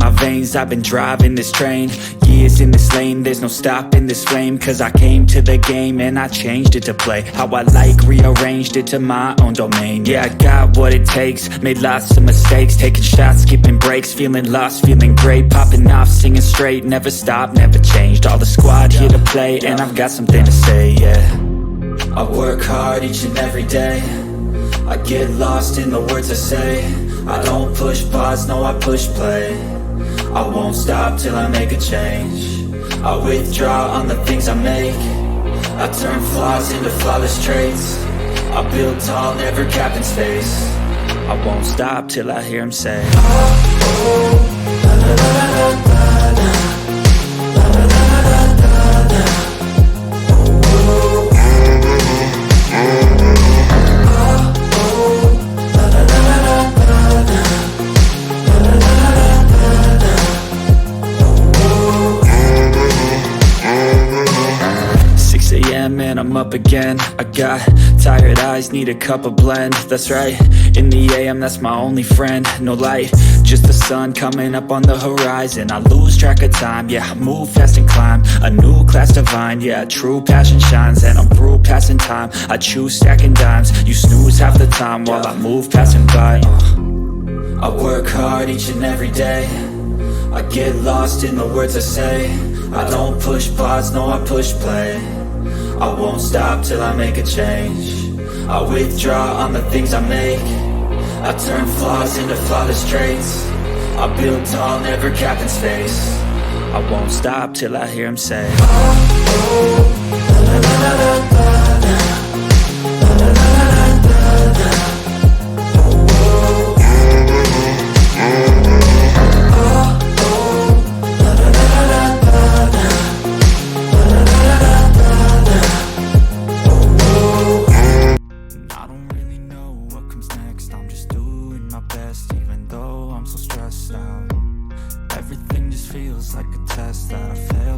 my veins, I've been driving this train. Years in this lane, there's no stopping this flame. Cause I came to the game and I changed it to play how I like, rearranged it to my own domain. Yeah, I got what it takes, made lots of mistakes, taking shots, skipping breaks, feeling lost, feeling great, popping off, singing straight, never stopped, never changed. All the squad here to play, and I've got something to say, yeah. I work hard each and every day, I get lost in the words I say. I don't push pause, no I push play. I won't stop till I make a change. I withdraw on the things I make. I turn flaws into flawless traits. I build tall, never capped in space. I won't stop till I hear him say, oh, oh, la, la, la, la, la, la. And I'm up again. I got tired eyes, need a cup of blend. That's right, in the AM, that's my only friend. No light, just the sun coming up on the horizon. I lose track of time, yeah, I move fast and climb a new class divine, yeah, true passion shines. And I'm through passing time, I choose stacking dimes. You snooze half the time while I move passing by. I work hard each and every day, I get lost in the words I say. I don't push pause, no I push play. I won't stop till I make a change. I withdraw on the things I make. I turn flaws into flawless traits. I build tall, never capped in space. I won't stop till I hear him say, oh, oh, la, la, la, la, la, la.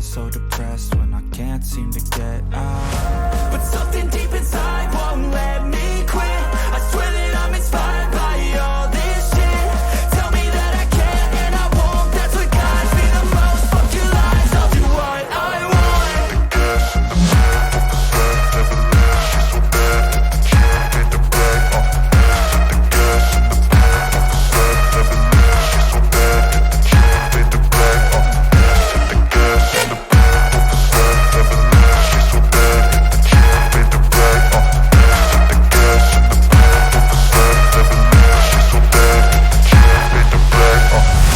So depressed when I can't seem to get out. But something deep inside won't let me quit. I swear that I'm inspired by all this shit. Tell me that I can and I won't. That's what guides me the most. Fuck your lies, I'll do what I want. The gas in the back of the bed, never leaves. She's so bad that the chick made the bag. The gas in the back of the bed, never leaves. She's so bad that the chick made the bag. The gas in the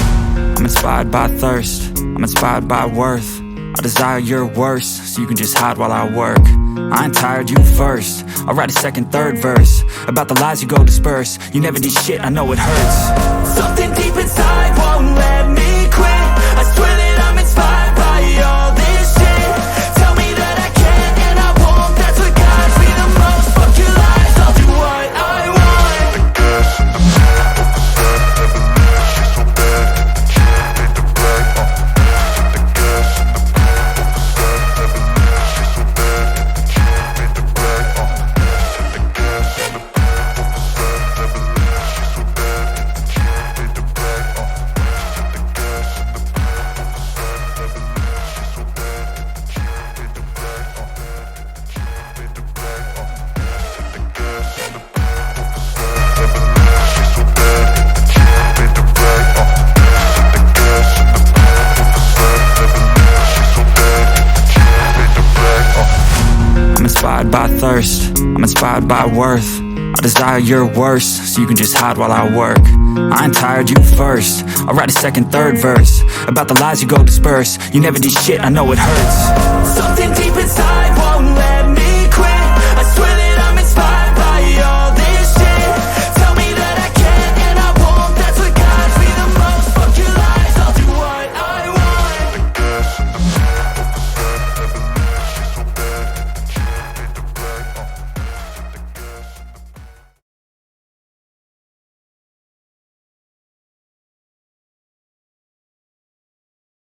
inspired by thirst, I'm inspired by worth. I desire your worst, so you can just hide while I work. I ain't tired, you first. I'll write a second, third verse about the lies you go disperse. You never did shit, I know it hurts. Something deep inside won't let me quit. I swear that I'm inspired by all this shit. Tell me that I can and I won't. That's what guides me the most. Fuck your lies, I'll do what I want. The gas in the back of the bed, never leaves. She's so bad that the chick made the bag. The gas in the back of the bed, never leaves. She's so bad that the chick made the bag. The gas in the back of the bed, never leaves. She's so bad that the chick made the bag. The gas in the back of the bed, never leaves. She's so bad that the chick made the bag. The chick made the bag. The gas in the back of the bed, never leaves. She's so bad that the chick made the bag. The gas in the back of the bed, never leaves. She's so bad that the chick made the bag. I'm inspired by thirst, I'm inspired by worth. I desire your worst, so you can just hide while I work. I ain't tired, you first. I'll write a second, third verse about the lies you go disperse. You never did shit, I know it hurts. Something deep inside won't let